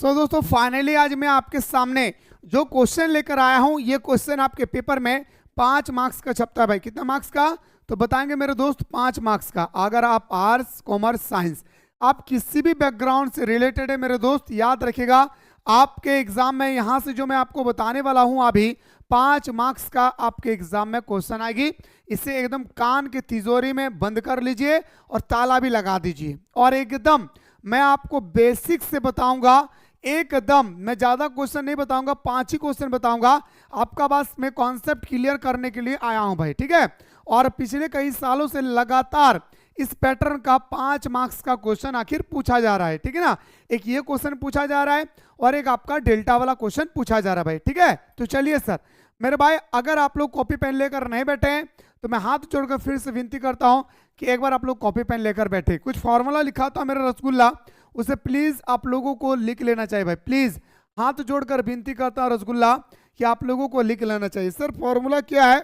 सो दोस्तों फाइनली आज मैं आपके सामने जो क्वेश्चन लेकर आया हूं, ये क्वेश्चन आपके पेपर में 5 मार्क्स का छपता है भाई। कितना मार्क्स का तो बताएंगे मेरे दोस्त, 5 मार्क्स का। अगर आप आर्ट्स कॉमर्स साइंस आप किसी भी बैकग्राउंड से रिलेटेड है मेरे दोस्त, याद रखिएगा आपके एग्जाम में यहां से जो मैं आपको बताने वाला हूं अभी 5 मार्क्स का आपके एग्जाम में क्वेश्चन आएगी। इसे एकदम कान के तिजोरी में बंद कर लीजिए और ताला भी लगा दीजिए। और एकदम मैं आपको बेसिक से बताऊंगा, एकदम मैं ज्यादा क्वेश्चन नहीं बताऊंगा, 5 ही क्वेश्चन बताऊंगा आपका। बस मैं कॉन्सेप्ट क्लियर करने के लिए आया हूं भाई, ठीक है। और पिछले कई सालों से लगातार इस पैटर्न का 5 मार्क्स का क्वेश्चन आखिर पूछा जा रहा है, ठीक है ना। एक ये क्वेश्चन पूछा जा रहा है और एक आपका डेल्टा वाला क्वेश्चन पूछा जा रहा है भाई, ठीक है। तो चलिए सर मेरे भाई, अगर आप लोग कॉपी पेन लेकर नहीं बैठे हैं तो मैं हाथ जोड़कर फिर से विनती करता हूं कि एक बार आप लोग कॉपी पेन लेकर बैठे। कुछ फॉर्मूला लिखा था मेरा रसगुल्ला, उसे प्लीज आप लोगों को लिख लेना चाहिए भाई। प्लीज हाथ जोड़कर विनती करता हूं रसगुल्ला कि आप लोगों को लिख लेना चाहिए। सर फॉर्मूला क्या है?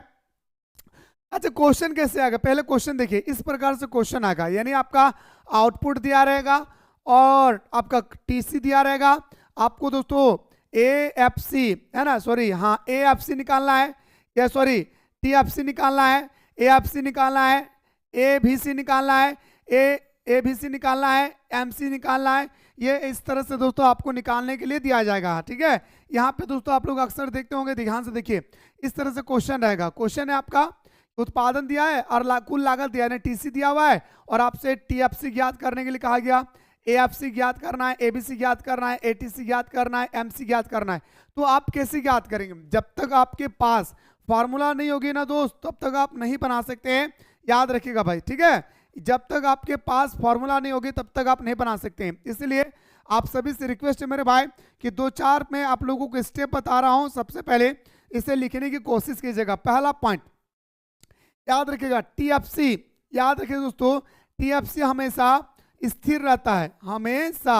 अच्छा क्वेश्चन कैसे आएगा, पहले क्वेश्चन देखिए। इस प्रकार से क्वेश्चन आएगा, यानी आपका आउटपुट दिया रहेगा और आपका टीसी दिया रहेगा। आपको दोस्तों एएफसी है ना, सॉरी हाँ एएफसी निकालना है, या सॉरी टीएफसी निकालना है, एएफसी निकालना है, एबीसी निकालना है, एबीसी निकालना है, एमसी निकालना है। ये इस तरह से दोस्तों आपको निकालने के लिए दिया जाएगा, ठीक है। यहाँ पे दोस्तों आप लोग अक्सर देखते होंगे, ध्यान से देखिए, इस तरह से क्वेश्चन रहेगा। क्वेश्चन है आपका उत्पादन दिया है और कुल लागत दिया है, टीसी दिया हुआ है और आपसे टीएफसी ज्ञात करने के लिए कहा गया, एएफसी ज्ञात करना है, एबीसी ज्ञात करना है, एटीसी ज्ञात करना है, एमसी ज्ञात करना है। तो आप कैसे ज्ञात करेंगे? जब तक आपके पास फॉर्मूला नहीं होगी ना दोस्त, तब तक आप नहीं बना सकते हैं, याद रखिएगा भाई, ठीक है। जब तक आपके पास फॉर्मूला नहीं होगी तब तक आप नहीं बना सकते हैं। इसलिए आप सभी से रिक्वेस्ट है मेरे भाई कि 2-4 मैं आप लोगों को स्टेप बता रहा हूं। सबसे पहले इसे लिखने की कोशिश कीजिएगा। पहला पॉइंट याद रखिएगा, टीएफसी। याद रखिए दोस्तों, टीएफसी हमेशा स्थिर रहता है, हमेशा।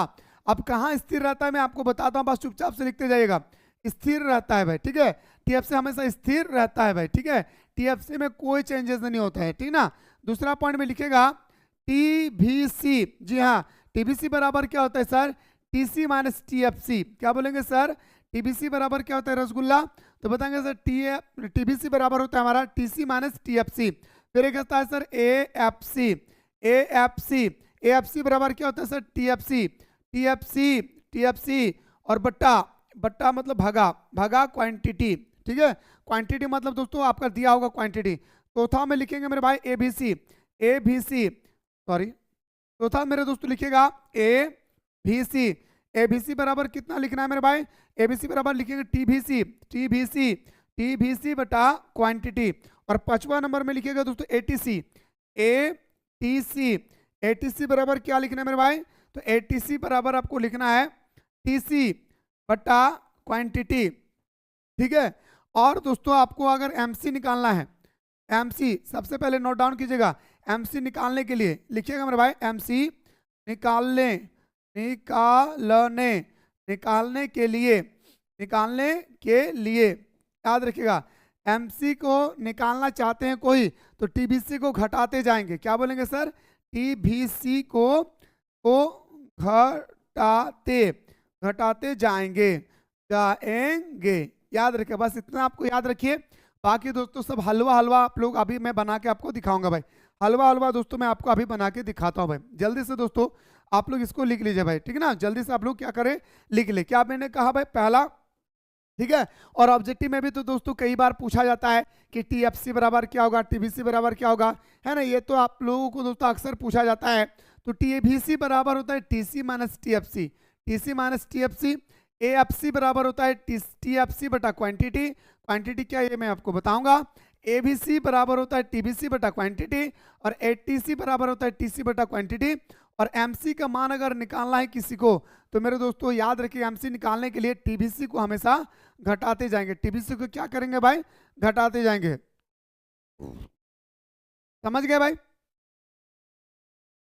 अब कहाँ स्थिर रहता है मैं आपको बताता हूं, बस चुपचाप से लिखते जाइएगा। स्थिर रहता है भाई, ठीक है। टीएफसी हमेशा स्थिर रहता है भाई, ठीक है। टीएफसी में कोई चेंजेस नहीं होता है, ठीक ना। दूसरा पॉइंट में लिखेगा टीबीसी। जी हाँ, टीबीसी बराबर क्या होता है सर? TC minus TFC. क्या बोलेंगे सर? टीबीसी बराबर क्या होता है रसगुल्ला? तो बताएंगे सर टीबीसी बराबर होता है हमारा टीसी माइनस टीएफसी। फिर एक होता है सर एएफसी। एएफसी एएफसी बराबर क्या होता है सर? टीएफसी। टीएफसी टीएफसी और बट्टा, बट्टा मतलब भागा, भागा क्वांटिटी, ठीक है। क्वांटिटी मतलब दोस्तों आपका दिया होगा क्वांटिटी। चौथा में लिखेंगे मेरे भाई एबीसी। एबीसी सॉरी, चौथा मेरे दोस्तों लिखेगा एबीसी। एबीसी बराबर कितना लिखना है मेरे भाई? एबीसी बराबर लिखेंगे टीबीसी। टीबीसी टीबीसी बटा क्वांटिटी। और 5वां नंबर में लिखेगा दोस्तों एटीसी। एटीसी एटीसी बराबर क्या लिखना है मेरे भाई? तो एटीसी बराबर आपको लिखना है टीसी बटा क्वांटिटी, ठीक है। और दोस्तों आपको अगर एमसी निकालना है, एमसी सबसे पहले नोट डाउन कीजिएगा। एमसी निकालने के लिए लिखिएगा मेरे भाई, एमसी निकालने निकालने निकालने के लिए, निकालने के लिए याद रखिएगा। एमसी को निकालना चाहते हैं कोई तो टीबीसी को घटाते जाएंगे। क्या बोलेंगे सर? टीबीसी को घटाते घटाते जाएंगे जाएंगे, याद रखिए। बस इतना आपको याद रखिए। बाकी दोस्तों सब हलवा हलवा आप लोग अभी मैं बना के आपको दिखाऊंगा भाई। हलवा हलवा दोस्तों मैं आपको अभी बना के दिखाता हूं भाई। जल्दी से दोस्तों आप लोग इसको लिख लीजिए भाई, ठीक है ना। जल्दी से आप लोग क्या करें, लिख ले। क्या मैंने कहा भाई? पहला, ठीक है। और ऑब्जेक्टिव में भी तो दोस्तों कई बार पूछा जाता है कि टीएफसी बराबर क्या होगा, टीबीसी बराबर क्या होगा, है ना। ये तो आप लोगों को दोस्तों अक्सर पूछा जाता है। तो टीबीसी बराबर होता है TC minus TFC. TC minus TFC. AFC बराबर होता है टीएफसी बटा क्वांटिटी। क्वांटिटी क्या है ये मैं आपको बताऊंगा। एबीसी बराबर होता है टीबीसी बटा क्वांटिटी और एटीसी बराबर होता है टीसी बटा क्वांटिटी। और एमसी का मान अगर निकालना है किसी को तो मेरे दोस्तों याद रखिए, एमसी निकालने के लिए टीबीसी को हमेशा घटाते जाएंगे। टीबीसी को क्या करेंगे भाई? घटाते जाएंगे। समझ गए भाई?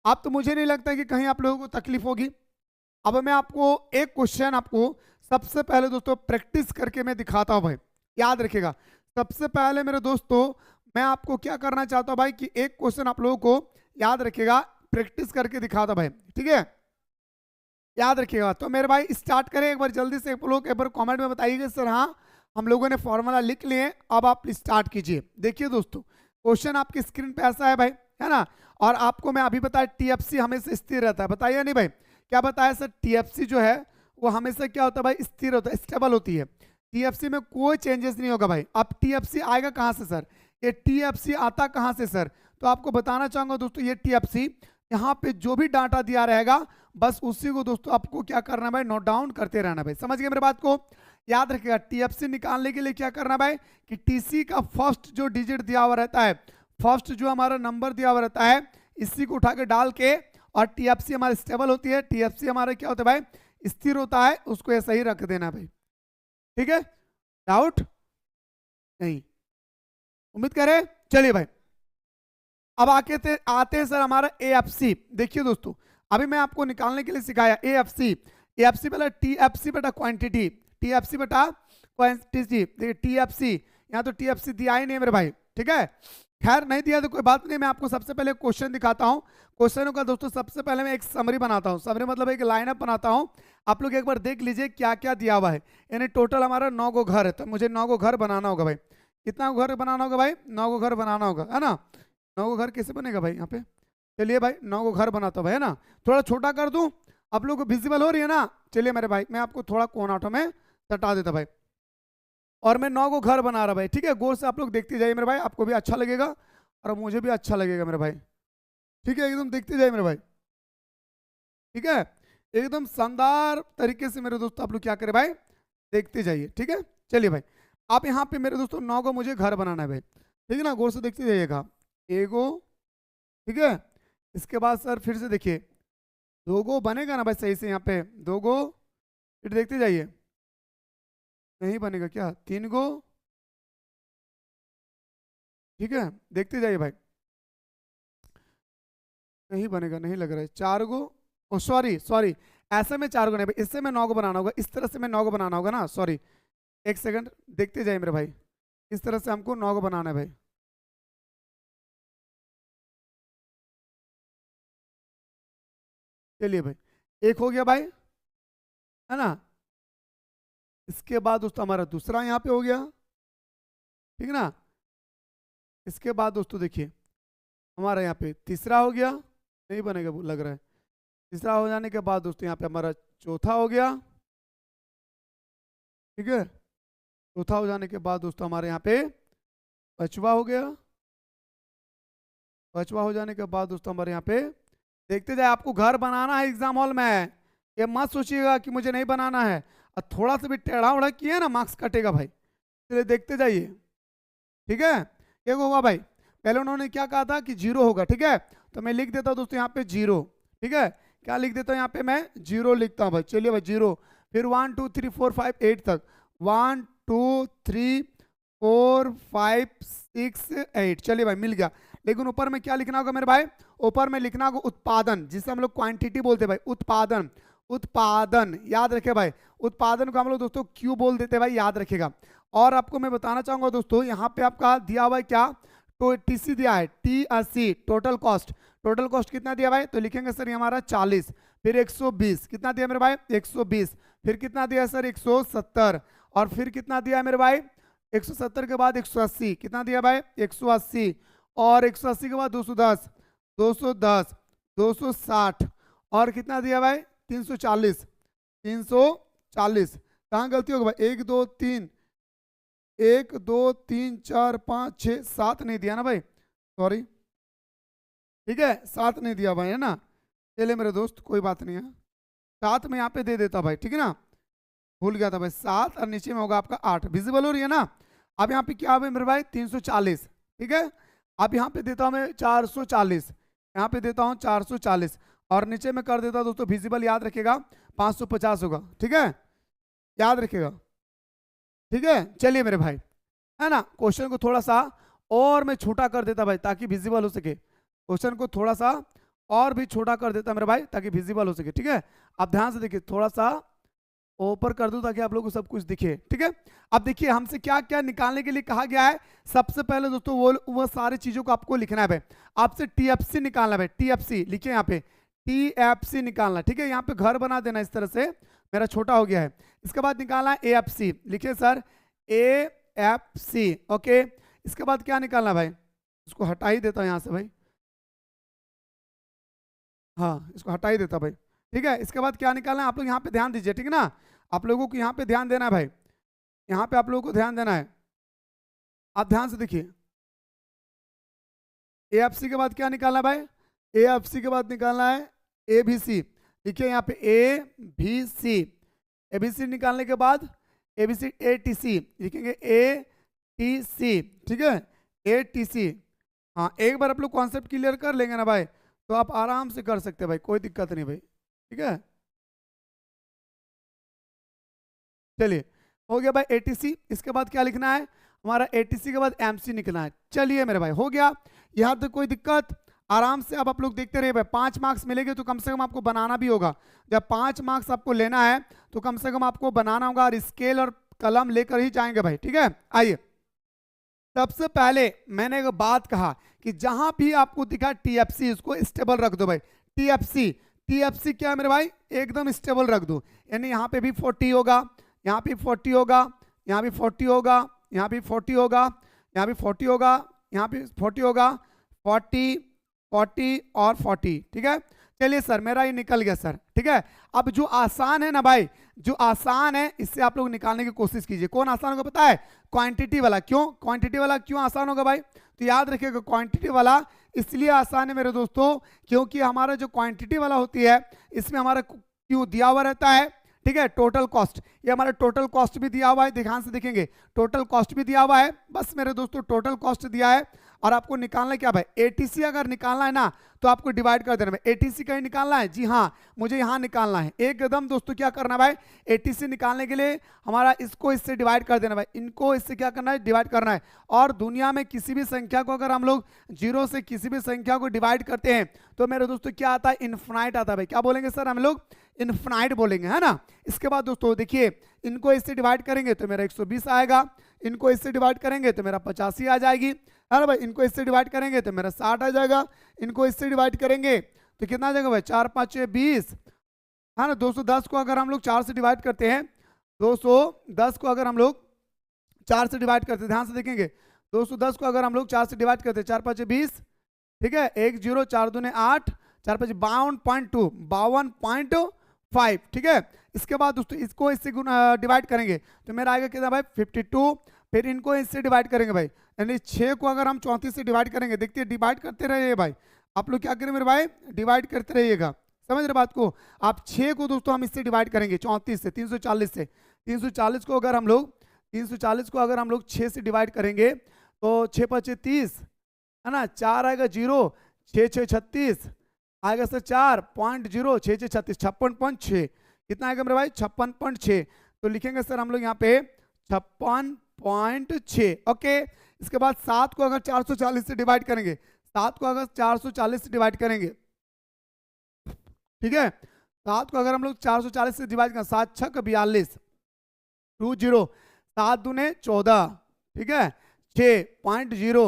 अब तो मुझे नहीं लगता कि कहीं आप लोगों को तकलीफ होगी। अब मैं आपको एक क्वेश्चन आपको सबसे पहले दोस्तों प्रैक्टिस करके मैं दिखाता हूं भाई, याद रखिएगा। सबसे पहले मेरे दोस्तों मैं आपको क्या करना चाहता हूं भाई कि एक क्वेश्चन आप लोगों को याद रखिएगा, प्रैक्टिस करके दिखाता भाई, ठीक है। याद रखिएगा। तो मेरे भाई स्टार्ट करें एक बार जल्दी से, लोग एक बार कमेंट में बताइएगा सर हाँ हम लोगों ने फॉर्मूला लिख लिए। अब आप स्टार्ट कीजिए। देखिए दोस्तों क्वेश्चन आपकी स्क्रीन पे ऐसा है भाई, है ना। और आपको मैं अभी बताया टीएफसी हमेशा स्थिर रहता है, बताइए नहीं भाई, क्या बताया सर, टीएफसी जो है वो हमेशा क्या होता है भाई, स्थिर होता है, स्टेबल होती है। टीएफसी में कोई चेंजेस नहीं होगा भाई। अब टीएफसी आएगा कहाँ से सर, ये टीएफसी आता कहाँ से सर, तो आपको बताना चाहूंगा दोस्तों, ये टीएफसी यहाँ पे जो भी डाटा दिया रहेगा बस उसी को दोस्तों आपको क्या करना है भाई, नोट डाउन करते रहना भाई। समझ गए मेरे बात को, याद रखिएगा। टीएफसी निकालने के लिए क्या करना भाई, कि टीसी का फर्स्ट जो डिजिट दिया हुआ रहता है, फर्स्ट जो हमारा नंबर दिया हुआ रहता है, इसी को उठा के डाल के, और टीएफसी हमारी स्टेबल होती है, टीएफसी हमारा क्या होता है भाई, स्थिर होता है, उसको ऐसा ही रख देना भाई। ठीक है, डाउट नहीं, उम्मीद करें। चलिए भाई अब आते हैं सर हमारा एएफसी। देखिए दोस्तों अभी मैं आपको निकालने के लिए सिखाया एएफसी। एएफसी पहले टीएफसी बेटा क्वांटिटी, टीएफसी बेटा क्वांटिटी। देखिए टीएफसी, यहाँ तो टीएफसी दिया ही नहीं मेरे भाई, ठीक है। खैर नहीं दिया तो कोई बात नहीं, मैं आपको सबसे पहले क्वेश्चन दिखाता हूँ। क्वेश्चनों का दोस्तों सबसे पहले मैं एक समरी बनाता हूँ, समरी मतलब एक लाइनअप बनाता हूँ। आप लोग एक बार देख लीजिए क्या क्या दिया हुआ है। यानी टोटल हमारा 9 गो घर है, तो मुझे 9 गो घर बनाना होगा भाई। कितना घर बनाना होगा भाई, 9 गो घर बनाना होगा, है ना। 9 गो घर कैसे बनेगा भाई यहाँ पे, चलिए भाई 9 गो घर बनाता हूँ भाई, है ना। थोड़ा छोटा कर दूँ, आप लोग को विजिबल हो रही है ना। चलिए मेरे भाई मैं आपको थोड़ा कोनाटो में सटा देता भाई, और मैं 9 गो घर बना रहा भाई, ठीक है। गौर से आप लोग देखते जाइए मेरे भाई, आपको भी अच्छा लगेगा और मुझे भी अच्छा लगेगा मेरे भाई, ठीक है। एकदम देखते जाइए मेरे भाई, ठीक है। एकदम शानदार तरीके से मेरे दोस्तों आप लोग क्या करें भाई, देखते जाइए, ठीक है। चलिए भाई आप यहाँ पे मेरे दोस्तों 9 गो मुझे घर बनाना है भाई, ठीक है ना। गौर से देखते जाइएगा, एगो, ठीक है। इसके बाद सर फिर से देखिए 2 गो बनेगा ना भाई सही से, यहाँ पे 2 गो, फिर देखते जाइए, नहीं बनेगा क्या, 3 गो, ठीक है। देखते जाइए भाई, नहीं बनेगा, नहीं लग रहा है, 4 गो, ओ सॉरी सॉरी, ऐसे में 4 गो नहीं भाई, इससे में 9 गो बनाना होगा, इस तरह से में 9 गो बनाना होगा ना, सॉरी एक सेकंड, देखते जाइए मेरे भाई, इस तरह से हमको 9 गो बनाना है भाई। चलिए भाई एक हो गया भाई, है ना। इसके बाद दोस्तों हमारा दूसरा यहाँ पे हो गया, ठीक है ना। इसके बाद दोस्तों देखिए हमारा यहाँ पे तीसरा हो गया, नहीं बनेगा लग रहा है। तीसरा हो जाने के बाद दोस्तों यहाँ पे हमारा चौथा हो गया, ठीक है। चौथा हो जाने के बाद दोस्तों हमारे यहाँ पे पांचवा हो गया, पांचवा हो जाने के बाद दोस्तों हमारे यहाँ पे, देखते जाए, आपको घर बनाना है एग्जाम हॉल में, ये मत सोचिएगा कि मुझे नहीं बनाना है, और थोड़ा सा भी टेढ़ा उड़ा किया ना मार्क्स कटेगा भाई, इसलिए देखते जाइए, ठीक है। क्या होगा भाई, पहले उन्होंने क्या कहा था कि 0 होगा, ठीक है। तो मैं लिख देता हूँ दोस्तों यहाँ पे 0, ठीक है। क्या लिख देता हूँ यहाँ पे, मैं 0 लिखता हूँ भाई। चलिए भाई 0, फिर 1 2 3 4 5 8 तक, 1 2 3 4 5 6 8, चलिए भाई मिल गया। लेकिन ऊपर में क्या लिखना होगा मेरे भाई, ऊपर में लिखना होगा उत्पादन, जिसे हम लोग क्वांटिटी बोलते हैं भाई, उत्पादन, उत्पादन, याद रखे भाई। उत्पादन को हम लोग दोस्तों क्यों बोल देते हैं भाई, याद रखेगा। और आपको मैं बताना चाहूंगा दोस्तों, यहाँ पे आपका दिया हुआ है क्या, तो टीसी दिया है T80, total cost, total cost कितना दिया भाई, तो लिखेंगे सर ये हमारा 40, फिर 120, कितना दिया मेरे भाई 120, फिर कितना दिया सर 170, और फिर कितना दिया है मेरे भाई 170 के बाद 180, कितना दिया भाई 180, और 180 के बाद 210, 210, 260, और कितना दिया भाई 340, 340। कहाँ गलती होगा भाई, 1 2 3, 1 2 3 4 5 6 7 नहीं दिया ना भाई, सॉरी, ठीक है 7 नहीं दिया भाई, है ना। चलिए मेरे दोस्त कोई बात नहीं है, 7 में यहाँ पे दे देता भाई, ठीक है ना, भूल गया था भाई 7, और नीचे में होगा आपका 8, विजिबल हो रही है ना। अब यहाँ पे क्या है मेरे भाई 340, ठीक है। अब यहाँ पे देता हूँ मैं 440, यहाँ पे देता हूँ 440, और नीचे में कर देता हूँ दोस्तों विजिबल, याद रखेगा 550 होगा, ठीक है, याद रखेगा, ठीक है। चलिए मेरे भाई, है ना, क्वेश्चन को थोड़ा सा और मैं छोटा कर देता भाई ताकि विजिबल हो सके, क्वेश्चन को थोड़ा सा और भी छोटा कर देता मेरे भाई ताकि विजिबल हो सके, ठीक है। अब ध्यान से देखिए, थोड़ा सा ऊपर कर दूं ताकि आप लोगों को सब कुछ दिखे, ठीक है। अब देखिए हमसे क्या क्या निकालने के लिए कहा गया है। सबसे पहले दोस्तों वो सारी चीजों को आपको लिखना है भाई, आपसे टीएफसी निकालना है भाई, टीएफसी लिखिए यहाँ पे, TFC निकालना, ठीक है। यहाँ पे घर बना देना इस तरह से, मेरा छोटा हो गया है। इसके बाद निकालना है AFC, लिखिए सर AFC, ओके। इसके बाद क्या निकालना भाई, इसको हटा ही देता हूँ यहाँ से भाई, हाँ इसको हटा ही देता भाई, ठीक है। इसके बाद क्या निकालना है, आप लोग यहाँ पे ध्यान दीजिए, ठीक है ना, आप लोगों को यहाँ पे ध्यान देना है भाई, यहाँ पे आप लोगों को ध्यान देना है, आप ध्यान से देखिए। AFC के बाद क्या निकालना है भाई, AFC के बाद निकालना है ABC, देखिए यहाँ पे ABC, ABC निकालने के बाद ABC ATC लिखेंगे, ATC, ठीक है, ATC। हाँ एक बार आप लोग कॉन्सेप्ट क्लियर कर लेंगे ना भाई, तो आप आराम से कर सकते हैं भाई, कोई दिक्कत नहीं भाई, ठीक है। चलिए हो गया भाई ATC। इसके बाद क्या लिखना है हमारा, ATC के बाद MC निकलना है। चलिए मेरे भाई हो गया, यहाँ तक कोई दिक्कत, आराम से अब आप लोग देखते रहिए भाई। 5 मार्क्स मिलेंगे तो कम से कम आपको बनाना भी होगा, जब 5 मार्क्स आपको लेना है तो कम से कम आपको बनाना होगा, और स्केल और कलम लेकर ही जाएंगे भाई, ठीक है। आइए सबसे पहले मैंने एक बात कहा कि जहां भी आपको दिखा TFC उसको स्टेबल रख दो भाई, TFC क्या है मेरे भाई, एकदम स्टेबल रख दो, यानी यहाँ पे भी 40 होगा, यहाँ पे 40 होगा, यहाँ भी 40 होगा, यहाँ भी 40 होगा, यहाँ भी 40 होगा, यहाँ भी 40 होगा, 40 40 और 40, ठीक है। चलिए सर मेरा ये निकल गया सर, ठीक है। अब जो आसान है ना भाई, जो आसान है इससे आप लोग निकालने की कोशिश कीजिए। कौन आसान होगा पता है, क्वांटिटी वाला। क्यों क्वांटिटी वाला क्यों आसान होगा भाई, तो याद रखिएगा क्वांटिटी वाला इसलिए आसान है मेरे दोस्तों, क्योंकि हमारा जो क्वांटिटी वाला होती है इसमें हमारा क्यों दिया हुआ रहता है, ठीक है। टोटल कॉस्ट, ये हमारा टोटल कॉस्ट भी दिया हुआ है, ध्यान से देखेंगे टोटल कॉस्ट भी दिया हुआ है, बस मेरे दोस्तों टोटल कॉस्ट दिया है। और आपको निकालना क्या भाई, ATC अगर निकालना है ना तो आपको डिवाइड कर देना भाई। ATC कहीं निकालना है, जी हाँ मुझे यहाँ निकालना है एकदम दोस्तों। क्या करना भाई, ATC निकालने के लिए हमारा इसको इससे डिवाइड कर देना भाई, इनको इससे क्या करना है, डिवाइड करना है। और दुनिया में किसी भी संख्या को अगर हम लोग 0 से किसी भी संख्या को डिवाइड करते हैं तो मेरे दोस्तों क्या आता है, इनफाइनाइट आता है भाई। क्या बोलेंगे सर हम लोग, इनफाइनाइट बोलेंगे, है ना। इसके बाद दोस्तों देखिए, इनको इससे डिवाइड करेंगे तो मेरा 120 आएगा, इनको इससे डिवाइड करेंगे तो मेरा 85 आ जाएगी, है ना भाई। इनको इससे डिवाइड करेंगे तो मेरा 60 आ जाएगा, इनको इससे डिवाइड करेंगे तो कितना आ जाएगा भाई, 4 5 6 20, है ना। 210 को अगर हम लोग 4 से डिवाइड करते हैं, 210 को अगर हम लोग 4 से डिवाइड करते हैं, ध्यान से देखेंगे, 210 को अगर हम लोग 4 से डिवाइड करते हैं, 4 5 20, ठीक है, 1 0 4 दूने 8, 4 5 52.2, 52.5, ठीक है। इसके बाद दोस्तों इसको इससे डिवाइड करेंगे तो मेरा आएगा कितना भाई, 52। फिर इनको इससे डिवाइड करेंगे भाई, यानी 6 को अगर हम 34 से डिवाइड करेंगे, देखते डिवाइड करते रहिए भाई, आप लोग क्या करें मेरे भाई, डिवाइड करते रहिएगा, समझ रहे बात को। आप 6 को दोस्तों हम इससे डिवाइड करेंगे 34 से, 340 से, 340 को अगर हम लोग 340 को अगर हम लोग 6 से डिवाइड करेंगे तो 6 5 30, है ना, 4 आएगा 0, 6 6 36 आएगा सर 4.0, 6 6 36, 56.6, कितना आएगा मेरे भाई, 56.6। तो लिखेंगे सर हम लोग यहाँ पे 56.6, ओके। इसके बाद 7 को अगर 440 से डिवाइड करेंगे, 7 को अगर 440 से डिवाइड करेंगे, ठीक है, 7 को अगर हम लोग 440 से डिवाइड करें, 7 6 42, 20, 7 दूने 14, ठीक है, 6.0,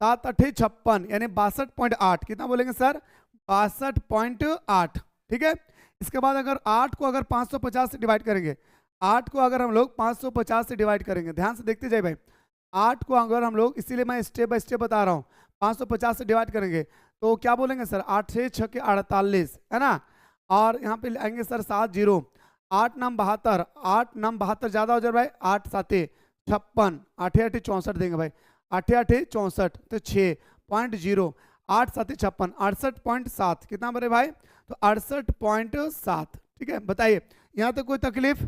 7 8 56, यानी 62.8, कितना बोलेंगे सर, 62.8, ठीक है। इसके बाद अगर 8 को अगर 550 से डिवाइड करेंगे, 8 को अगर हम लोग 550 से डिवाइड करेंगे, ध्यान से देखते जाए भाई, 8 को अगर हम लोग, इसीलिए मैं स्टेप बाय स्टेप बता रहा हूँ, 550 से डिवाइड करेंगे तो क्या बोलेंगे सर, 8 6 6 के 48, है ना। और यहाँ पे आएंगे सर 7 0, 8 9 72, 8 9 72 ज़्यादा हो जाए भाई, 8 7 56, 8 8 64 देंगे भाई, 8 8 64 तो 6.0, 8 7 56, 68.7, कितना बने भाई, तो 68.7, ठीक है। बताइए यहाँ तक कोई तकलीफ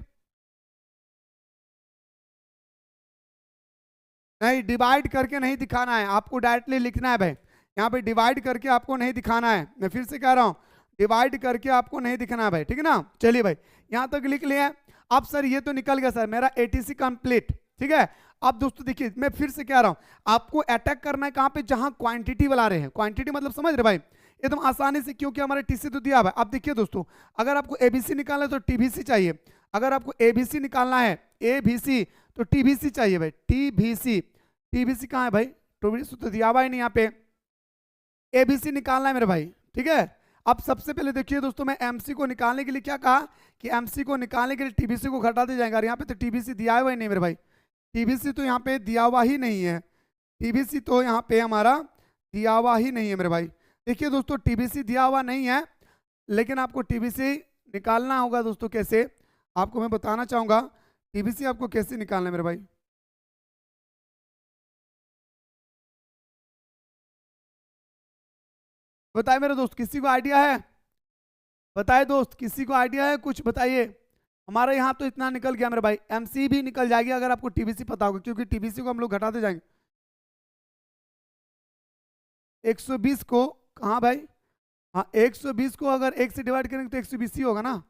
नहीं, डिवाइड करके नहीं दिखाना है आपको, डायरेक्टली लिखना है भाई, यहाँ पे डिवाइड करके आपको नहीं दिखाना है, मैं फिर से कह रहा हूँ डिवाइड करके आपको नहीं दिखाना है भाई, ठीक है ना। चलिए भाई यहाँ तक लिख लिया। अब सर ये तो निकल गया सर मेरा ATC कंप्लीट, ठीक है। अब दोस्तों देखिए मैं फिर से कह रहा हूँ, आपको अटैक करना है कहाँ पे, जहां क्वांटिटी वाला रहे हैं, क्वांटिटी मतलब समझ रहे भाई एकदम आसानी से, क्योंकि हमारे TC तो दिया हुआ है। अब देखिए दोस्तों, अगर आपको ABC निकालना है तो TBC चाहिए, अगर आपको ABC निकालना है ABC तो TBC चाहिए भाई, TBC कहाँ है भाई, TBC तो दिया हुआ ही नहीं यहाँ पे, ABC निकालना है मेरे भाई, ठीक है। अब सबसे पहले देखिए दोस्तों, मैं एमसी को निकालने के लिए क्या कहा कि एमसी को निकालने के लिए टीबीसी को घटाते जाएंगे, और यहाँ पे तो टीबीसी दिया हुआ ही नहीं मेरे भाई, टीबीसी तो यहाँ पे दिया हुआ ही नहीं है, टीबीसी तो यहाँ पे हमारा दिया हुआ ही नहीं है मेरे भाई। देखिए दोस्तों, टीबीसी दिया हुआ नहीं है, लेकिन आपको टीबीसी निकालना होगा दोस्तों। कैसे, आपको मैं बताना चाहूंगा टीबीसी आपको कैसे निकालना है मेरे भाई। बताए मेरे दोस्त, किसी को आइडिया है? बताए दोस्त, किसी को आइडिया है कुछ, बताइए। हमारे यहाँ तो इतना निकल गया मेरे भाई, एमसी भी निकल जाएगी अगर आपको टीबीसी पता होगा, क्योंकि टीबीसी को हम लोग घटाते जाएंगे। 120 को कहाँ भाई, हाँ 120 को अगर 1 से डिवाइड करेंगे तो 120 ही होगा ना।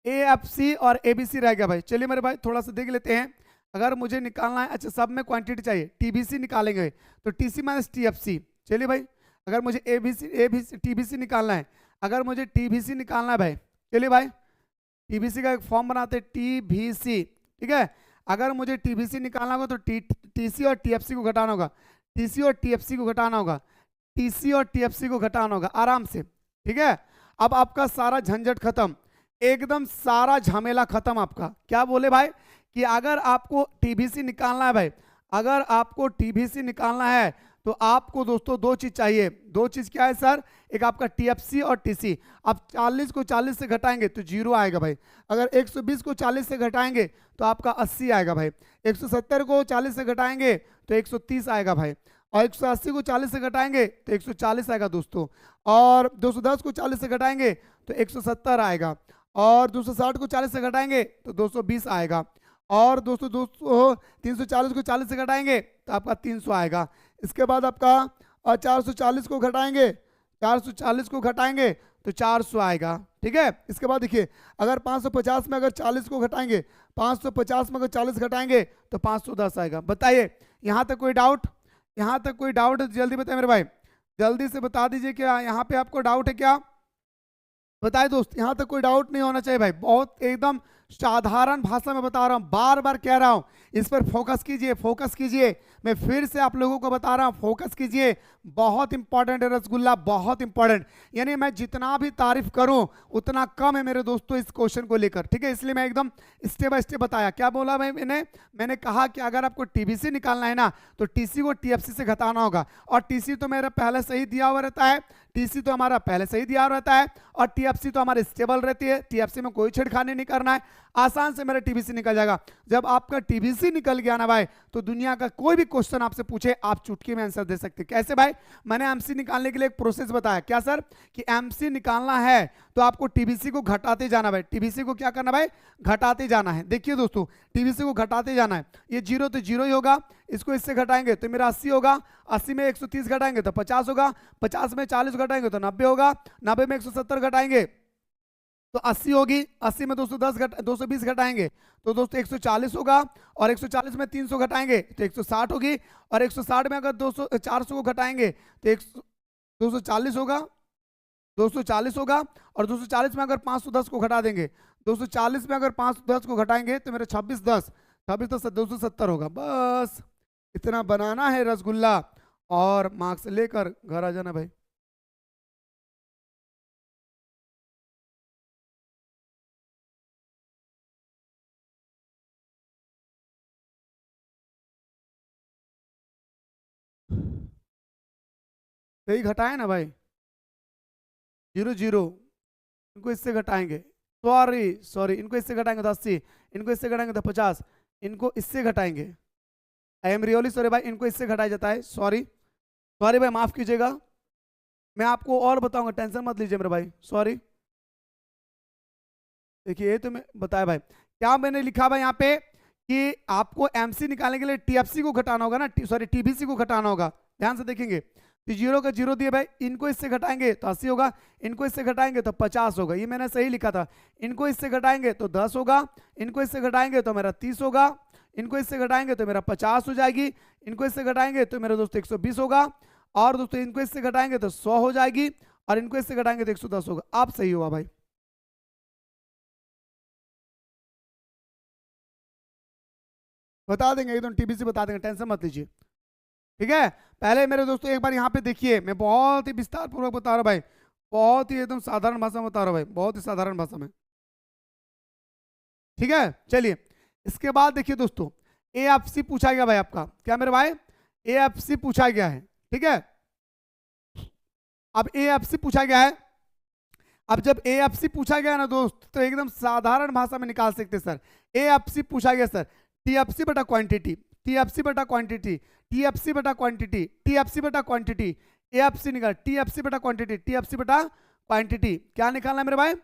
ए एफ सी और ए बी सी रह गया भाई। चलिए मेरे भाई थोड़ा सा देख लेते हैं। अगर मुझे निकालना है, अच्छा सब में क्वांटिटी चाहिए, टीबीसी निकालेंगे तो टीसी माइनस टीएफसी। चलिए भाई, अगर मुझे ए बी सी टीबीसी निकालना है, अगर मुझे टीबीसी निकालना है भाई, चलिए भाई टीबीसी का एक फॉर्म बनाते हैं, टीबीसी, ठीक है। अगर मुझे टीबीसी निकालना होगा तो टीसी और टीएफसी को घटाना होगा, टीसी और टीएफसी को घटाना होगा, टीसी और टीएफसी को घटाना होगा आराम से, ठीक है। अब आपका सारा झंझट खत्म, एकदम सारा झमेला खत्म आपका। क्या बोले भाई कि अगर आपको टीबीसी निकालना है भाई, अगर आपको टीबीसी निकालना है तो आपको दोस्तों दो चीज चाहिए। दो चीज क्या है सर? एक आपका टीएफसी और टीसी। अब 40 को 40 से घटाएंगे तो 0 आएगा भाई। अगर 120 को 40 से घटाएंगे तो आपका 80 आएगा भाई। 170 को 40 से घटाएंगे तो 130 आएगा भाई। और 180 को 40 से घटाएंगे तो 140 आएगा दोस्तों। और 210 को 40 से घटाएंगे तो 170 आएगा। और 260 को 40 से घटाएंगे तो 220 आएगा। और दोस्तों 340 को 40 से घटाएंगे तो आपका 300 आएगा। इसके बाद आपका 440 को घटाएंगे, 440 को घटाएंगे तो 400 आएगा, ठीक है। इसके बाद देखिए, अगर 550 में अगर 40 को घटाएंगे, 550 में अगर 40 घटाएंगे तो 510 आएगा। बताइए, यहाँ तक कोई डाउट? यहाँ तक कोई डाउट है? जल्दी बताइए मेरे भाई, जल्दी से बता दीजिए क्या यहाँ पे आपको डाउट है क्या? बताए दोस्त, यहाँ तक कोई डाउट नहीं होना चाहिए भाई। बहुत एकदम साधारण भाषा में बता रहा हूँ, बार बार कह रहा हूँ, इस पर फोकस कीजिए, फोकस कीजिए। मैं फिर से आप लोगों को बता रहा हूँ, फोकस कीजिए। बहुत इंपॉर्टेंट है रसगुल्ला, बहुत इंपॉर्टेंट। यानी मैं जितना भी तारीफ करूं उतना कम है मेरे दोस्तों इस क्वेश्चन को लेकर, ठीक है। इसलिए मैं एकदम स्टेप बाय स्टेप बताया। क्या बोला भाई मैंने कहा कि अगर आपको टीबीसी निकालना है ना तो टीसी को टीएफसी से घटाना होगा। और टीसी तो मेरा पहले से ही दिया हुआ रहता है, टीसी तो हमारा पहले से ही दिया हुआ रहता है। और टीएफसी तो हमारी स्टेबल रहती है, टीएफसी में कोई छेड़खानी नहीं करना है, आसान से मेरा टीबीसी निकल जाएगा। जब आपका टीबीसी निकल गया ना भाई, तो दुनिया का कोई भी क्वेश्चन आपसे पूछे आप चुटकी में आंसर दे सकते। कैसे भाई? मैंने एमसी निकालने के लिए एक प्रोसेस बताया। क्या सर? कि एमसी निकालना है तो आपको टीबीसी को घटाते जाना भाई। टीबीसी को क्या करना भाई? घटाते जाना है। देखिए दोस्तों, टीबीसी को घटाते जाना है। ये 0 तो 0 ही होगा, इसको इससे घटाएंगे तो मेरा 80 होगा, 80 में 130 घटाएंगे तो 50 होगा, 50 में 40 घटाएंगे तो 90 होगा, 90 में 170 घटाएंगे तो 80 होगी, 80 में 220 घटाएंगे तो दोस्तों 140 होगा। और 140 में 300 घटाएंगे तो 160 होगी। और 160 में अगर 400 को घटाएंगे तो 240 होगा, 240 होगा। और 240 में अगर 510 को घटा देंगे, 240 में अगर 510 को घटाएंगे तो मेरा 26 10 270 होगा। बस इतना बनाना है रसगुल्ला और मार्क्स लेकर घर आ जाना भाई। सही घटाए ना भाई, 0 0, इनको इससे घटाएंगे, सॉरी सॉरी, इनको इससे घटाएंगे तो 80, इनको इससे घटाएंगे तो 50, इनको इससे घटाएंगे, आई एम रियली सॉरी भाई, इनको इससे घटाया जाता है, सॉरी सॉरी भाई, माफ कीजिएगा। मैं आपको और बताऊंगा, टेंशन मत लीजिए मेरे भाई, सॉरी। देखिए ये तो मैं बताया भाई, क्या मैंने लिखा भाई यहाँ पे कि आपको एमसी निकालने के लिए टीएफसी को घटाना होगा ना, सॉरी टीबीसी को घटाना होगा। ध्यान से देखेंगे तो 0 का 0 दिए भाई, इनको इससे घटाएंगे तो 80 होगा, इनको इससे घटाएंगे तो 50 होगा, ये मैंने सही लिखा था। इनको इससे घटाएंगे तो 10 होगा, इनको इससे घटाएंगे तो मेरा 30 होगा, इनको इससे घटाएंगे तो मेरा 50 हो जाएगी, इनको इससे घटाएंगे तो मेरा दोस्तों 120 होगा। और दोस्तों इनको इससे घटाएंगे तो 100 हो जाएगी, और इनको इससे घटाएंगे तो 110 होगा। आप सही हुआ भाई। बता देंगे एकदम, टीबीसी बता देंगे, टेंशन मत लीजिए। ठीक है, पहले मेरे दोस्तों एक बार यहाँ पे देखिए, मैं बहुत ही विस्तार पूर्वक बता रहा हूँ भाई, बहुत ही एकदम साधारण भाषा में बता रहा हूँ भाई, बहुत ही साधारण भाषा में। ठीक है, चलिए इसके बाद देखिए दोस्तों, एएफसी पूछा गया भाई आपका, क्या मेरे भाई, एएफसी पूछा गया है। ठीक है, अब एएफसी पूछा गया है, अब जब एएफसी पूछा गया ना दोस्त, तो एकदम साधारण भाषा में निकाल सकते सर। एएफसी पूछा गया सर, टीएफसी बटा क्वांटिटी, टीएफसी बटा क्वांटिटी, टीएफसी बटा क्वांटिटी, टीएफसी बटा क्वांटिटी, एएफसी निकाल, टीएफसी बटा क्वांटिटी, टीएफसी बटा क्वांटिटी, क्या निकालना है मेरे भाई,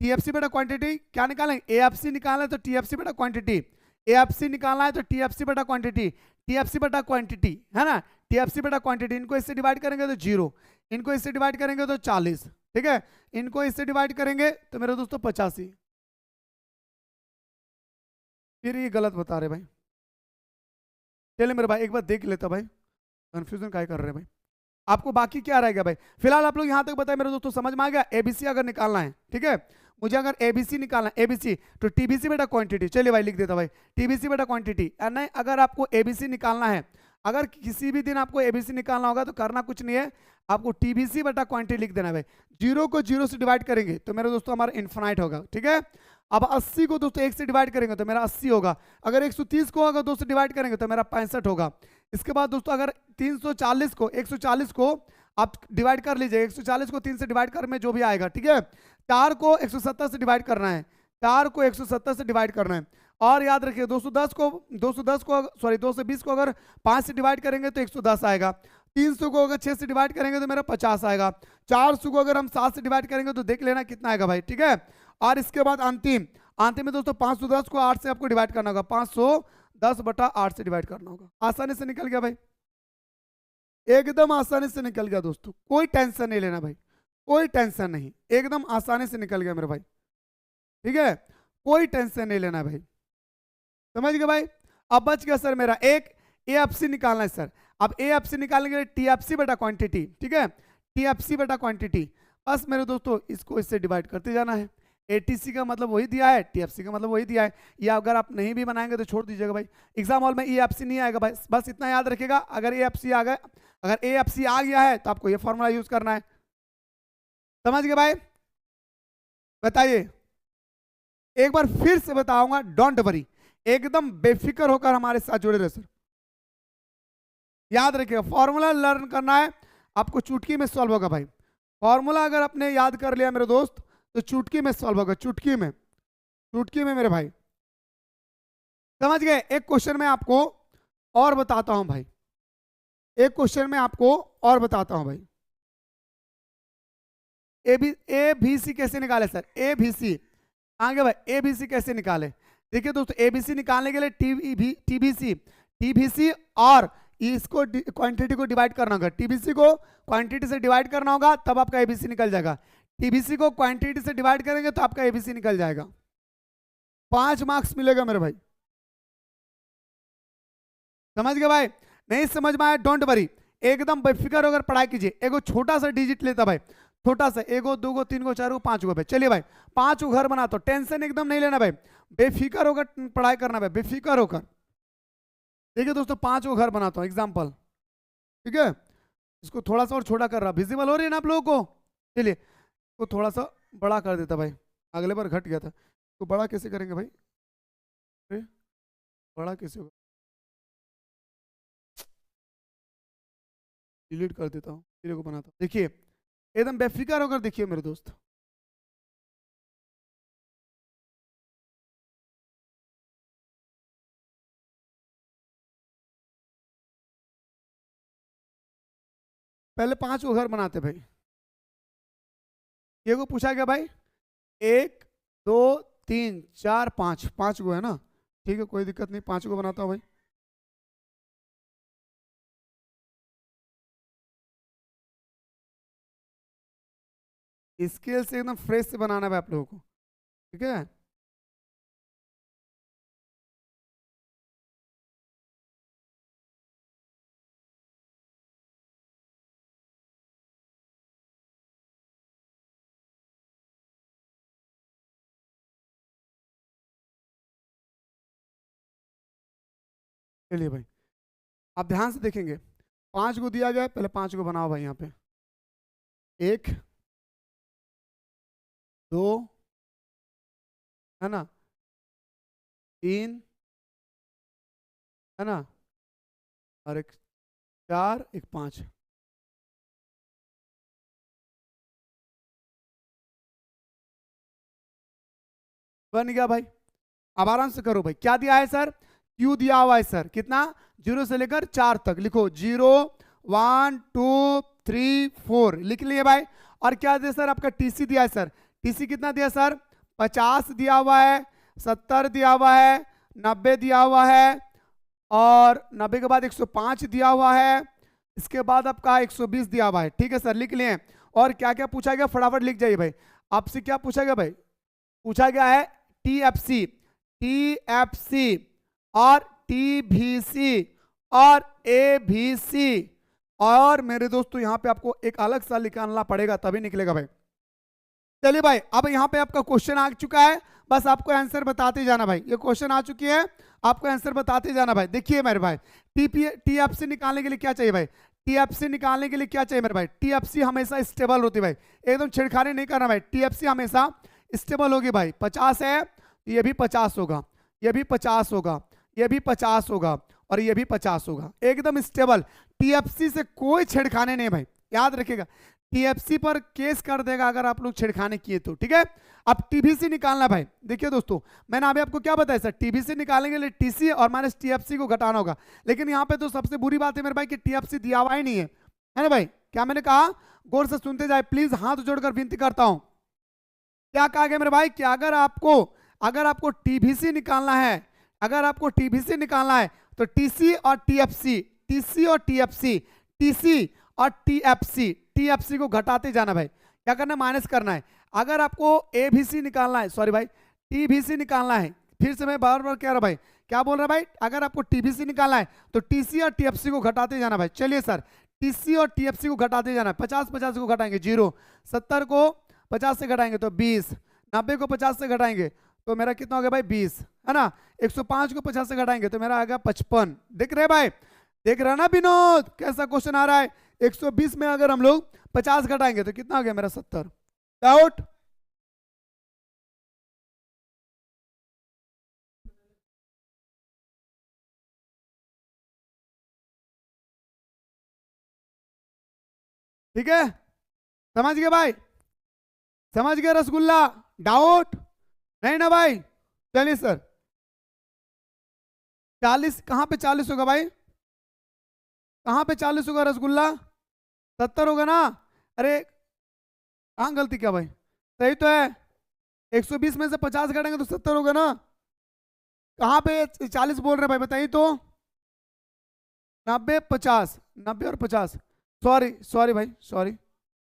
टीएफसी बटा क्वांटिटी, क्या निकालना है, एएफसी निकालना है तो टीएफसी बटा क्वांटिटी, एएफसी निकालना है तो टीएफसी बटा क्वांटिटी, टीएफसी बटा क्वांटिटी, है ना, टीएफसी बटा क्वांटिटी, इनको इससे डिवाइड करेंगे तो 0, इनको इससे डिवाइड करेंगे तो 40, ठीक है, इनको इससे डिवाइड करेंगे तो मेरे दोस्तों 85। फिर ये गलत बता रहे भाई, चलिए मेरे भाई एक बार देख लेता भाई, कंफ्यूजन काय कर रहे हैं भाई, आपको बाकी क्या रहेगा भाई, फिलहाल आप लोग यहां तक बताए मेरे दोस्तों, समझ में आ गया। एबीसी अगर निकालना है, ठीक है, मुझे अगर एबीसी निकालना है, एबीसी तो टीबीसी बेटा क्वांटिटी, चलिए भाई लिख देता भाई, टीबीसी बेटा क्वांटिटी, नहीं अगर आपको एबीसी निकालना है, अगर किसी भी दिन आपको एबीसी निकालना होगा तो करना कुछ नहीं है, आपको टीबीसी बटा क्वांटिटी लिख देना भाई, 0 को 0 से डिवाइड करेंगे तो मेरे दोस्तों हमारा इन्फिनाइट होगा। ठीक है, अब 80 को दोस्तों 1 से डिवाइड करेंगे तो मेरा 80 होगा, अगर 130 को अगर 2 से डिवाइड करेंगे तो मेरा 65 होगा। इसके बाद दोस्तों अगर 340 को 140 को आप डिवाइड कर लीजिए, 140 को 3 से डिवाइड कर में जो भी आएगा, ठीक है, 4 को 170 से डिवाइड करना है, 4 को 170 से डिवाइड करना है, और याद रखिए 210 को सॉरी 220 को अगर 5 से डिवाइड करेंगे तो 110 आएगा, 300 को अगर 6 से डिवाइड करेंगे तो मेरा 50 आएगा, 400 को अगर हम 7 से डिवाइड करेंगे तो देख लेना कितना आएगा भाई। ठीक है, और इसके बाद अंतिम अंतिम में दोस्तों 510 को 8 से आपको डिवाइड करना होगा, 510 बटा 8 से डिवाइड करना होगा। आसानी से निकल गया भाई, एकदम आसानी से निकल गया दोस्तों, कोई टेंशन नहीं लेना भाई, कोई टेंशन नहीं, एकदम आसानी से निकल गया मेरे भाई। ठीक है, कोई टेंशन नहीं लेना भाई, समझ गए भाई। अब बच गया सर मेरा एक एएफसी निकालना है सर, अब एएफसी निकालने के लिए टीएफसी बटा क्वांटिटी, ठीक है, टीएफसी बटा क्वांटिटी, बस मेरे दोस्तों इसको इससे डिवाइड करते जाना है, एटीसी का मतलब वही दिया है, टीएफसी का मतलब वही दिया है, या अगर आप नहीं भी बनाएंगे तो छोड़ दीजिएगा भाई, एग्जाम हॉल में एएफसी नहीं आएगा भाई, बस इतना याद रखिएगा, अगर एएफसी आ गया, अगर एएफसी आ गया है तो आपको ये फॉर्मूला यूज करना है। समझ गए भाई, बताइए, एक बार फिर से बताऊंगा, डोंट वरी, एकदम बेफिक्र होकर हमारे साथ जुड़े रहे सर। याद रखिएगा फॉर्मूला लर्न करना है आपको, चुटकी में सॉल्व होगा भाई, फॉर्मूला अगर आपने याद कर लिया मेरे दोस्त तो चुटकी में सॉल्व होगा, चुटकी में, चुटकी में मेरे भाई, समझ गए। एक क्वेश्चन में आपको और बताता हूं भाई, एक क्वेश्चन में आपको और बताता हूं भाई, ए बी सी कैसे निकाले सर, ए बी सी, आगे भाई ए बी सी कैसे निकाले, देखिए दोस्तों ए बी सी निकालने के लिए टीबीसी और इसको क्वांटिटी को डिवाइड करना होगा, टीबीसी को क्वांटिटी से डिवाइड करना होगा तब आपका एबीसी निकल जाएगा, टीबीसी को क्वांटिटी से डिवाइड करेंगे तो आपका एबीसी निकल जाएगा, 5 मार्क्स मिलेगा मेरे भाई। समझ गए भाई, नहीं समझ में आया डोंट वरी, एकदम बेफिक्र होकर पढ़ाई कीजिए, एगो छोटा सा डिजिट लेता भाई, छोटा सा, एगो दूगो तीनगो चारगो पांचगो भाई, चलिए भाई 5 घर बना, तो टेंशन एकदम नहीं लेना भाई, बेफिक्र होकर पढ़ाई करना भाई, बेफिक्र होकर। देखिए दोस्तों 5 घर बनाता हूँ एग्जाम्पल, ठीक है, इसको थोड़ा सा और छोटा कर रहा, विजिबल हो रही है ना आप लोगों को, चलिए इसको थोड़ा सा बड़ा कर देता भाई, अगले बार घट गया था, तो बड़ा कैसे करेंगे भाई, बड़ा कैसे होगा, डिलीट कर देता हूँ, फिर को बनाता हूँ, देखिए एकदम बेफिक्र होकर देखिए मेरे दोस्त, पहले 5 घर बनाते भाई, ये को पूछा गया भाई 1 2 3 4 5, 5 गो है ना, ठीक है कोई दिक्कत नहीं, 5 को बनाता हूँ भाई, स्केल से एकदम फ्रेश से बनाना है आप लोगों को, ठीक है। चलिए भाई आप ध्यान से देखेंगे, 5 को दिया गया, पहले 5 को बनाओ भाई यहाँ पे। 1 2 है ना, 3 है ना, और एक 4, एक 5। बन गया भाई। अब आराम से करो भाई। क्या दिया है सर? क्यू दिया हुआ है सर। कितना? 0 से लेकर 4 तक लिखो। 0 1 2 3 4 लिख लिए भाई। और क्या दिया सर? आपका टीसी दिया है सर। टीसी कितना दिया सर? 50 दिया हुआ है, 70 दिया हुआ है, 90 दिया हुआ है, और 90 के बाद 105 दिया हुआ है, इसके बाद आपका 120 दिया हुआ है। ठीक है सर, लिख लिए। और क्या क्या पूछा गया फटाफट लिख जाइए भाई। आपसे क्या पूछा गया भाई? पूछा गया है टीएफसी, टीएफसी और टीवीसी और एबीसी। और मेरे दोस्तों यहाँ पे आपको एक अलग सा निकालना पड़ेगा, तभी निकलेगा भाई। चलिए भाई, अब यहाँ पे आपका क्वेश्चन आ चुका है, बस आपको आंसर बताते जाना भाई। ये क्वेश्चन आ चुकी है, आपको आंसर बताते जाना भाई। देखिए मेरे भाई, टीएफसी निकालने के लिए क्या चाहिए भाई? टीएफसी निकालने के लिए क्या चाहिए मेरे भाई? टीएफसी हमेशा स्टेबल होती है भाई, एकदम छेड़खानी नहीं करना भाई। टीएफसी हमेशा स्टेबल होगी भाई। 50 है, ये भी 50 होगा, ये भी 50 होगा, ये भी 50 होगा, और ये भी 50 होगा, एकदम स्टेबल। टीएफसी से कोई छेड़खानी नहीं भाई, याद रखिएगा। टीएफसी पर केस कर देगा अगर आप लोग छेड़खानी किए तो। ठीक है, अब टीबीसी निकालना भाई। देखिए दोस्तों, मैंने अभी आपको क्या बताया सर? टीबीसी निकालने के लिए टीसी और माइनस टीएफसी को घटाना होगा। लेकिन यहाँ पे तो सबसे बुरी बात है मेरे भाई कि टीएफसी दिया हुआ ही नहीं है ना भाई। क्या मैंने कहा? गौर से सुनते जाए प्लीज, हाथ जोड़कर विनती करता हूं। क्या कहा गया मेरे भाई कि अगर आपको टीबीसी निकालना है, अगर आपको टीबीसी निकालना है तो टीसी और टीएफसी, टीसी और टीएफसी, टीसी और टीएफसी, टीएफसी को घटाते जाना भाई। क्या करना है? माइनस करना है। अगर आपको एबीसी निकालना है, सॉरी भाई, टीबीसी निकालना है, फिर से मैं बार बार कह रहा हूं भाई, क्या बोल रहा है भाई? अगर आपको टीबीसी निकालना है तो टीसी और टीएफसी को घटाते जाना भाई। चलिए सर, टीसी और टीएफसी को घटाते जाना है। 50 को घटाएंगे 0, 70 को 50 से घटाएंगे तो 20, 90 को 50 से घटाएंगे तो मेरा कितना हो गया भाई? 20 है ना। 105 को 50 से घटाएंगे तो मेरा आ गया 55। देख रहे भाई? देख रहा ना विनोद, कैसा क्वेश्चन आ रहा है? 120 में अगर हम लोग 50 घटाएंगे तो कितना हो गया मेरा? 70। डाउट? ठीक है, समझ गए भाई? समझ गए रसगुल्ला? डाउट नहीं ना भाई? चलिए सर, 40 कहाँ पे 40 होगा भाई? कहाँ पे 40 होगा रसगुल्ला? 70 होगा ना? अरे कहाँ गलती क्या भाई? सही तो है। 120 में से 50 घटाएंगे तो 70 होगा ना? कहाँ पे 40 बोल रहे भाई, बताइए तो। 90 50, 90 और 50, सॉरी सॉरी भाई, sorry,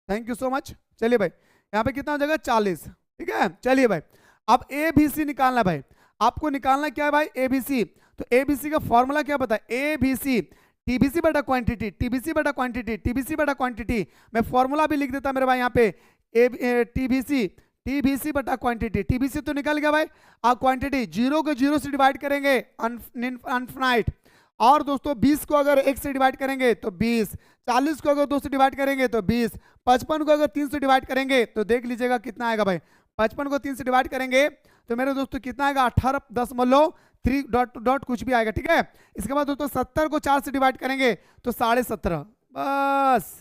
thank you so much. चलिए भाई, यहाँ पे कितना हो जाएगा? 40। ठीक है, चलिए भाई, अब ए बी सी निकालना भाई। आपको निकालना क्या है भाई? A B C. तो ए बी सी का फॉर्मूला क्या पता है? ए बी सी, टीबीसी बटा क्वांटिटी, टीबीसी बटा क्वांटिटी, टीबीसी बटा क्वांटिटी। मैं फॉर्मूला भी लिख देता मेरे भाई यहाँ पे, टीबीसी, टीबीसी बटा क्वांटिटी। टीबीसी तो निकल गया भाई। अब क्वांटिटी 0 को 0 से डिवाइड करेंगे, अनफिनाइट। और दोस्तों 20 को अगर 1 से डिवाइड करेंगे तो 20, 40 को अगर 2 से डिवाइड करेंगे तो 20, 55 को अगर 3 से डिवाइड करेंगे तो देख लीजिएगा कितना आएगा भाई। 55 को 3 से डिवाइड करेंगे तो मेरे दोस्तों कितना आएगा? 18.3 डॉट डॉट कुछ भी आएगा। ठीक है, इसके बाद दोस्तों 70 को 4 से डिवाइड करेंगे तो 17.5। बस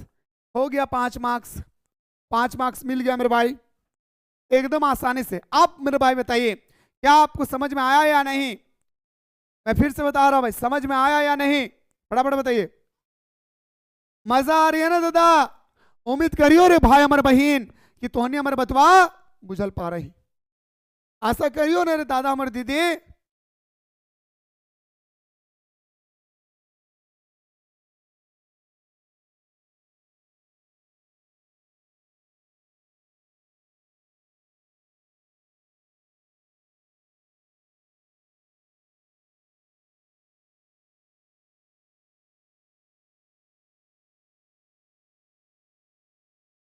हो गया 5 मार्क्स। 5 मार्क्स मिल गया मेरे भाई, एकदम आसानी से। आप मेरे भाई बताइए, क्या आपको समझ में आया या नहीं? मैं फिर से बता रहा हूं भाई, समझ में आया या नहीं? फटाफट बताइए। मजा आ रही है ना दादा? उम्मीद करियो रे भाई हमारे बहन कि तोहनी हमारे बतवा बुझल पा रही। आशा करियो ना रे दादा हमारे दीदी।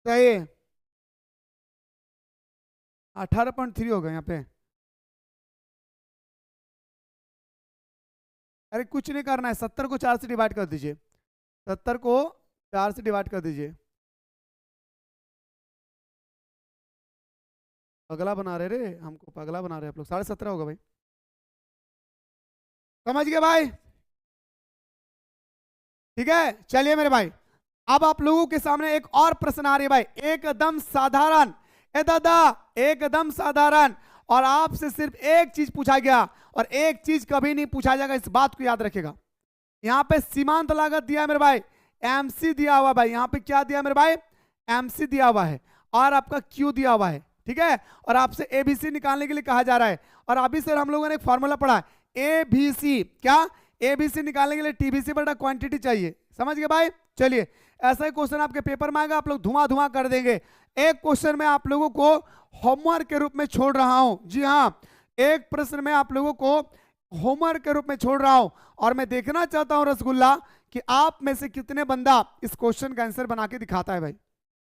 सही, 18.3 होगा यहाँ पे। अरे कुछ नहीं करना है, 70 को 4 से डिवाइड कर दीजिए। 70 को 4 से डिवाइड कर दीजिए। पगला बना रहे रे, हमको पगला बना रहे आप लोग। 17.5 होगा भाई, समझ गए भाई? ठीक है, चलिए मेरे भाई, अब आप लोगों के सामने एक और प्रश्न आ रही है भाई, एकदम साधारण। ए दादा, एकदम साधारण, और आपसे सिर्फ एक चीज पूछा गया और एक चीज कभी नहीं पूछा जाएगा, इस बात को याद रखेगा। यहाँ पे सीमांत लागत दिया है मेरे भाई, एमसी दिया हुआ भाई, यहाँ पे क्या दिया मेरे भाई, एमसी दिया हुआ है, और आपका क्यू दिया हुआ है, ठीक है। और आपसे एबीसी निकालने के लिए कहा जा रहा है, और अभी से हम लोगों ने एक फॉर्मूला पढ़ा है, एबीसी, क्या, एबीसी निकालने के लिए टीबीसी बटा क्वांटिटी चाहिए, समझ गए भाई? चलिए, ऐसा ही क्वेश्चन आपके पेपर में आएगा, आप लोग धुआं धुआं कर देंगे। एक क्वेश्चन में आप लोगों को होमवर्क के रूप में छोड़ रहा हूं, जी हाँ, एक प्रश्न में आप लोगों को होमवर्क के रूप में छोड़ रहा हूं, और मैं देखना चाहता हूं रसगुल्ला कि आप में से कितने बंदा इस क्वेश्चन का आंसर बना के दिखाता है भाई।